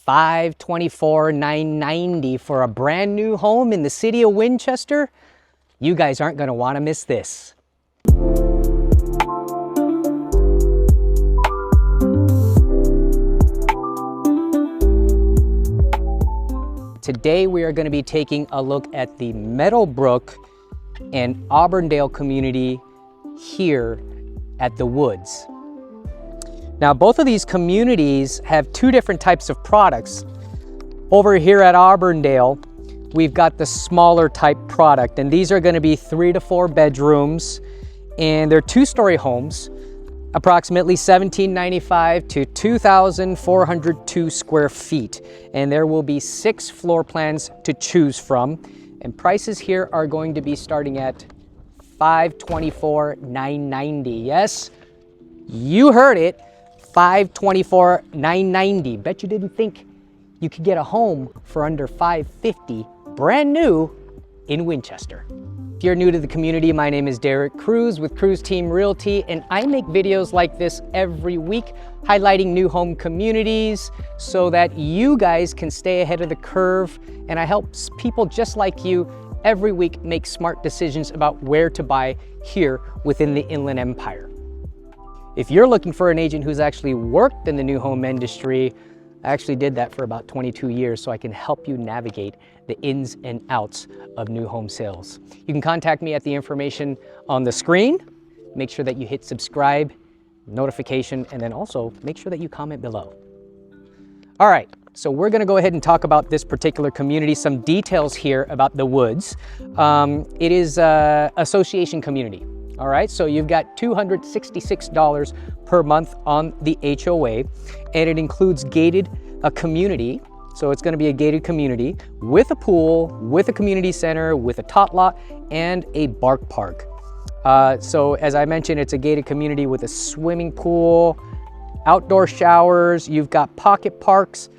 $524,990 for a brand new home in the city of Winchester. You guys aren't going to want to miss this. Today we are going to be taking a look at the Meadowbrook and Auburndale community here at the Woods. Now, both of these communities have two different types of products. Over here at Auburndale, we've got the smaller type product, and these are going to be 3 to 4 bedrooms, and they're 2-story homes, approximately 1,795 to 2,402 square feet. And there will be 6 floor plans to choose from. And prices here are going to be starting at $524,990. Yes, you heard it, $524,990. Bet you didn't think you could get a home for under $550, brand new in Winchester. If you're new to the community, my name is Derek Cruz with Cruz Team Realty, and I make videos like this every week highlighting new home communities so that you guys can stay ahead of the curve, and I help people just like you every week make smart decisions about where to buy here within the Inland Empire. If you're looking for an agent who's actually worked in the new home industry, I actually did that for about 22 years, so I can help you navigate the ins and outs of new home sales. You can contact me at the information on the screen. Make sure that you hit subscribe, notification, and then also make sure that you comment below. All right, so we're gonna go ahead and talk about this particular community, some details here about the Woods. It is an association community. All right, so you've got $266 per month on the HOA, and it includes gated community. So it's going to be a gated community with a pool, with a community center, with a tot lot, and a bark park. So as I mentioned, it's a gated community with a swimming pool, outdoor showers. You've got pocket parks,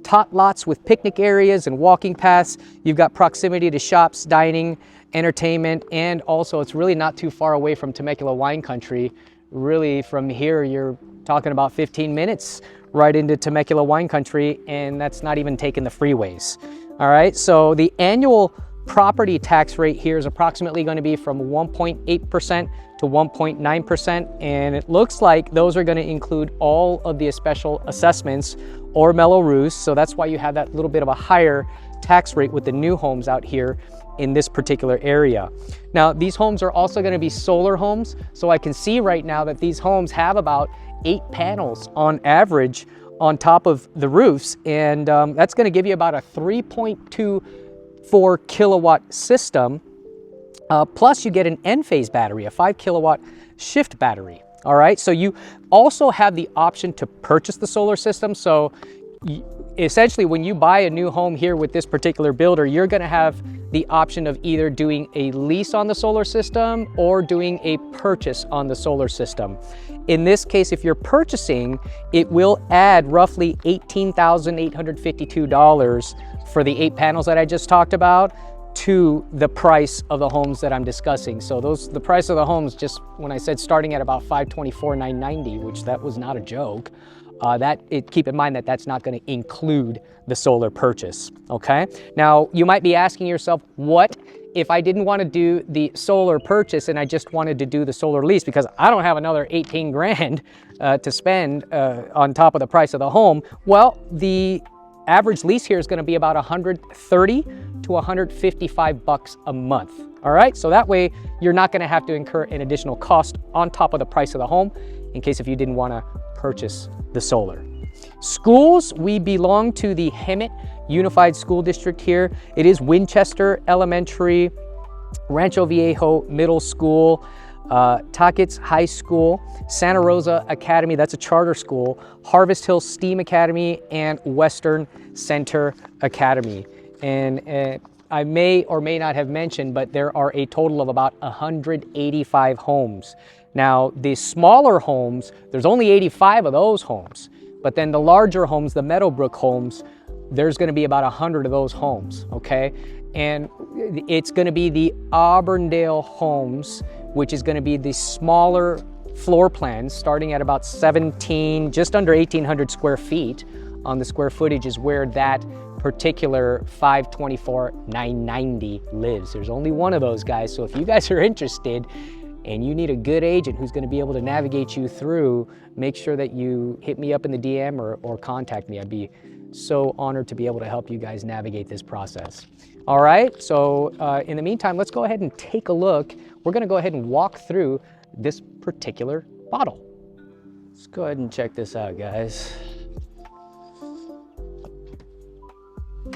tot lots with picnic areas and walking paths. You've got proximity to shops, dining, entertainment, and also it's really not too far away from Temecula wine country. Really, from here you're talking about 15 minutes right into Temecula wine country, and that's not even taking the freeways. All right, so the annual property tax rate here is approximately going to be from 1.8% to 1.9%, and it looks like those are going to include all of the special assessments or Mello-Roos, so that's why you have that little bit of a higher tax rate with the new homes out here in this particular area. Now, these homes are also going to be solar homes, so I can see right now that these homes have about 8 panels on average on top of the roofs, and that's going to give you about a 3.24 kilowatt system, plus you get an N-phase battery, a 5 kilowatt shift battery. All right, so you also have the option to purchase the solar system. So essentially, when you buy a new home here with this particular builder, you're going to have the option of either doing a lease on the solar system or doing a purchase on the solar system. In this case, if you're purchasing, it will add roughly $18,852 for the 8 panels that I just talked about to the price of the homes that I'm discussing. So the price of the homes, just when I said starting at about $524,990, which that was not a joke, keep in mind that that's not going to include the solar purchase, okay? Now, you might be asking yourself, what if I didn't want to do the solar purchase and I just wanted to do the solar lease, because I don't have another 18 grand to spend on top of the price of the home? Well, the average lease here is going to be about $130 to $155 a month. All right, so that way you're not going to have to incur an additional cost on top of the price of the home in case if you didn't want to purchase the solar. Schools, we belong to the Hemet Unified School District here. It is Winchester Elementary, Rancho Viejo Middle School, Taquets High School, Santa Rosa Academy, that's a charter school, Harvest Hill STEAM Academy, and Western Center Academy. And I may or may not have mentioned, but there are a total of about 185 homes. Now, the smaller homes, there's only 85 of those homes, but then the larger homes, the Meadowbrook homes, there's going to be about 100 of those homes, okay? And it's going to be the Auburndale homes, which is going to be the smaller floor plans starting at about 17, just under 1,800 square feet on the square footage is where that particular 524-990 lives. There's only one of those guys, so if you guys are interested and you need a good agent who's gonna be able to navigate you through, make sure that you hit me up in the DM or contact me. I'd be so honored to be able to help you guys navigate this process. All right, so in the meantime, let's go ahead and take a look. We're gonna go ahead and walk through this particular model. Let's go ahead and check this out, guys. All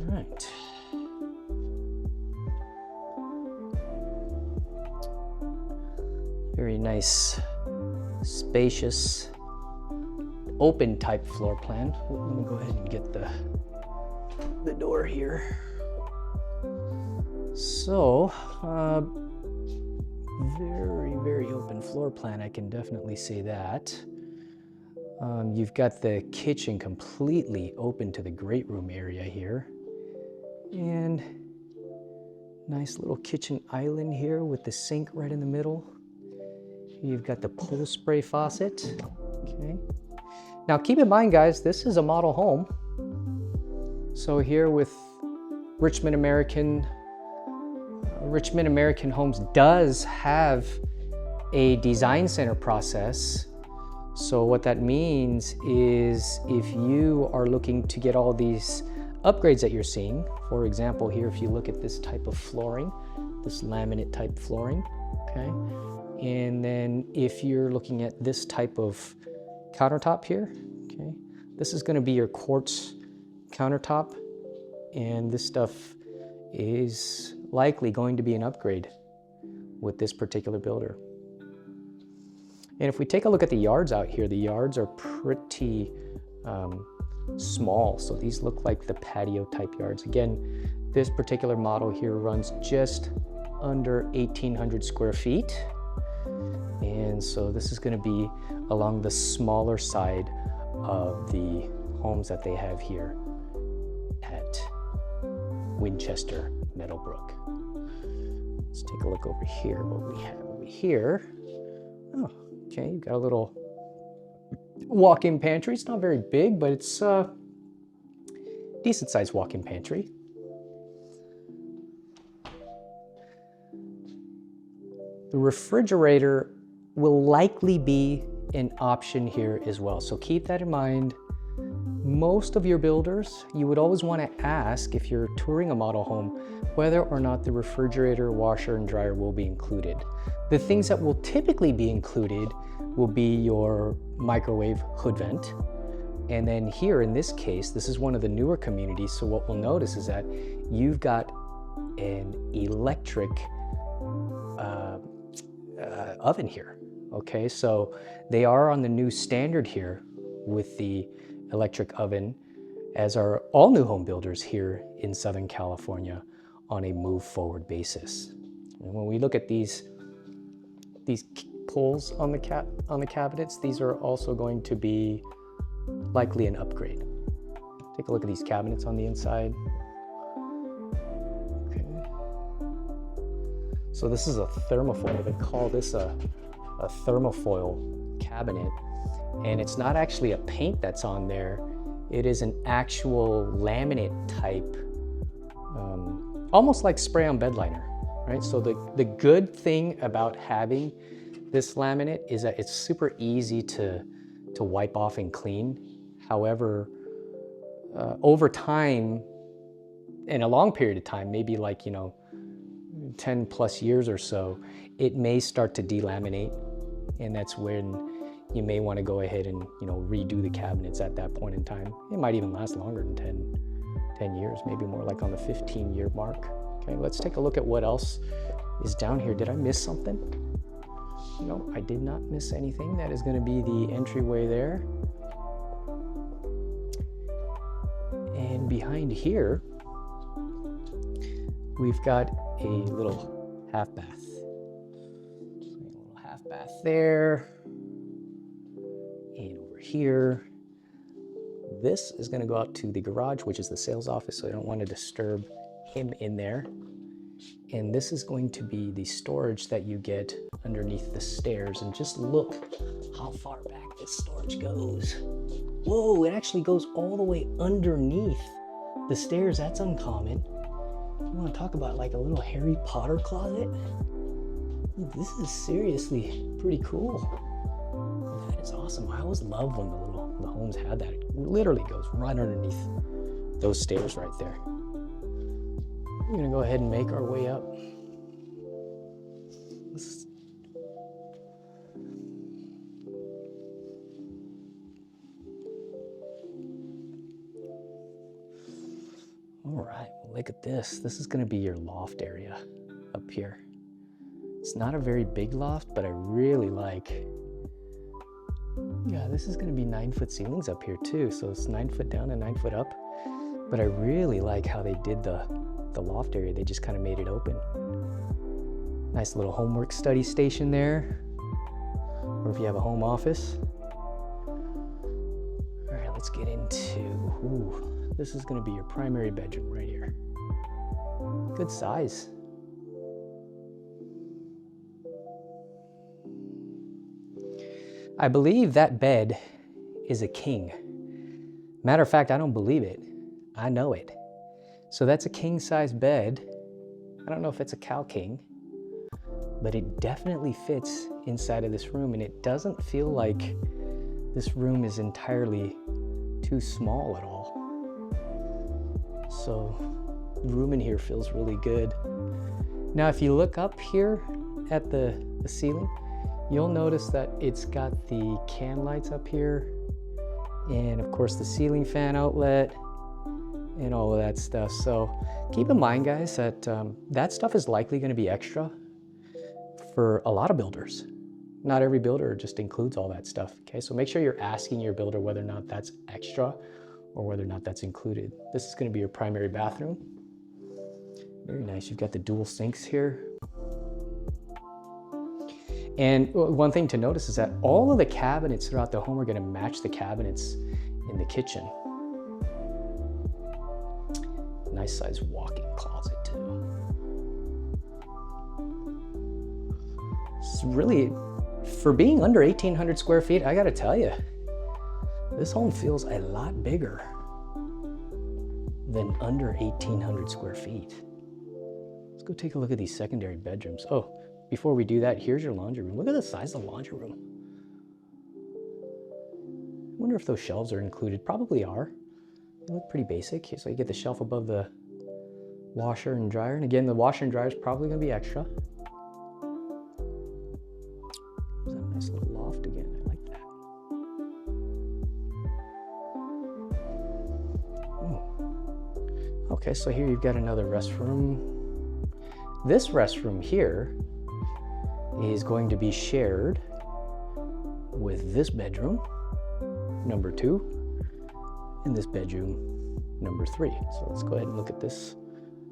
right. Very nice, spacious, open type floor plan. Let me go ahead and get the door here. So, very open floor plan, I can definitely say that. You've got the kitchen completely open to the great room area here. And nice little kitchen island here with the sink right in the middle. You've got the pool spray faucet, okay. Now keep in mind, guys, this is a model home. So here with Richmond American Homes does have a design center process. So what that means is if you are looking to get all these upgrades that you're seeing, for example, here, if you look at this type of flooring, this laminate type flooring, okay? And then if you're looking at this type of countertop here, okay? This is gonna be your quartz countertop, and this stuff is likely going to be an upgrade with this particular builder. And if we take a look at the yards out here, the yards are pretty small. So these look like the patio type yards. Again, this particular model here runs just under 1,800 square feet. And so this is gonna be along the smaller side of the homes that they have here at Winchester, Meadowbrook. Let's take a look over here, what we have over here. Oh, okay, you've got a little walk-in pantry. It's not very big, but it's a decent sized walk-in pantry. The refrigerator will likely be an option here as well. So keep that in mind. Most of your builders, you would always want to ask if you're touring a model home whether or not the refrigerator, washer, and dryer will be included. The things that will typically be included will be your microwave hood vent. And then here in this case, this is one of the newer communities, so what we'll notice is that you've got an electric oven here. Okay, so they are on the new standard here with the electric oven, as are all new home builders here in Southern California on a move forward basis. And when we look at these pulls on the cabinets, these are also going to be likely an upgrade. Take a look at these cabinets on the inside. Okay. So this is a thermofoil. They call this a thermofoil cabinet. And it's not actually a paint that's on there. It is an actual laminate type, almost like spray-on bed liner, right? So the good thing about having this laminate is that it's super easy to wipe off and clean. However, over time, in a long period of time, maybe like, 10 plus years or so, it may start to delaminate. And that's when you may want to go ahead and redo the cabinets at that point in time. It might even last longer than 10 years, maybe more like on the 15-year mark. Okay, let's take a look at what else is down here. Did I miss something? No, I did not miss anything. That is going to be the entryway there. And behind here, we've got a little half bath. A little half bath there. And over here, this is going to go out to the garage, which is the sales office, so I don't want to disturb him in there. And this is going to be the storage that you get underneath the stairs. And just look how far back this storage goes. Whoa, it actually goes all the way underneath the stairs. That's uncommon. You want to talk about like a little Harry Potter closet? This is seriously pretty cool. That is awesome. I always love when the homes had that. It literally goes right underneath those stairs right there. We're gonna go ahead and make our way up. All right, well, look at this. This is gonna be your loft area up here. It's not a very big loft, but I really like, yeah, this is gonna be 9-foot ceilings up here too. So it's 9 foot down and 9 foot up. But I really like how they did the loft area. They just kind of made it open. Nice little homework study station there. Or if you have a home office. All right, let's get into, ooh, this is gonna be your primary bedroom right here. Good size. I believe that bed is a king. Matter of fact, I don't believe it. I know it. So that's a king size bed. I don't know if it's a cow king, but it definitely fits inside of this room, and it doesn't feel like this room is entirely too small at all. So the room in here feels really good. Now, if you look up here at the ceiling, you'll notice that it's got the can lights up here, and of course the ceiling fan outlet and all of that stuff. So keep in mind, guys, that that stuff is likely going to be extra for a lot of builders. Not every builder just includes all that stuff. Okay, so make sure you're asking your builder whether or not that's extra or whether or not that's included. This is going to be your primary bathroom. Very nice. You've got the dual sinks here. And one thing to notice is that all of the cabinets throughout the home are going to match the cabinets in the kitchen. Nice size walk-in closet too. It's really, for being under 1,800 square feet, I gotta tell you, this home feels a lot bigger than under 1,800 square feet. Let's go take a look at these secondary bedrooms. Oh, before we do that, here's your laundry room. Look at the size of the laundry room. I wonder if those shelves are included. Probably are. They look pretty basic. So you get the shelf above the washer and dryer. And again, the washer and dryer is probably going to be extra. There's that nice little loft again. I like that. Okay, so here you've got another restroom. This restroom here is going to be shared with this bedroom, number 2, and this bedroom, number 3. So let's go ahead and look at this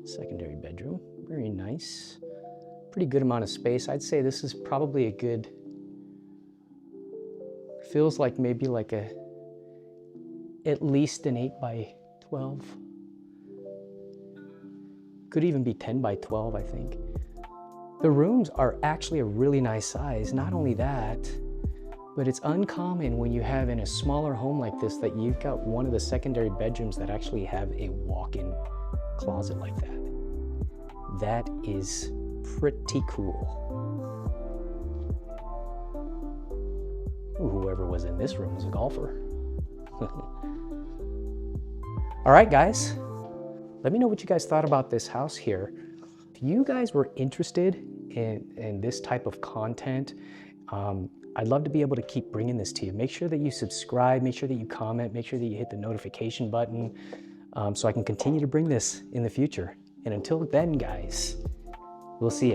secondary bedroom. Very nice. Pretty good amount of space. I'd say this is probably a good, feels like maybe like at least an 8 by 12. Could even be 10 by 12, I think. The rooms are actually a really nice size. Not only that, but it's uncommon when you have in a smaller home like this that you've got one of the secondary bedrooms that actually have a walk-in closet like that. That is pretty cool. Ooh, whoever was in this room was a golfer. All right, guys, let me know what you guys thought about this house here. If you guys were interested in this type of content, I'd love to be able to keep bringing this to you. Make sure that you subscribe, make sure that you comment, make sure that you hit the notification button so I can continue to bring this in the future. And until then, guys, we'll see you.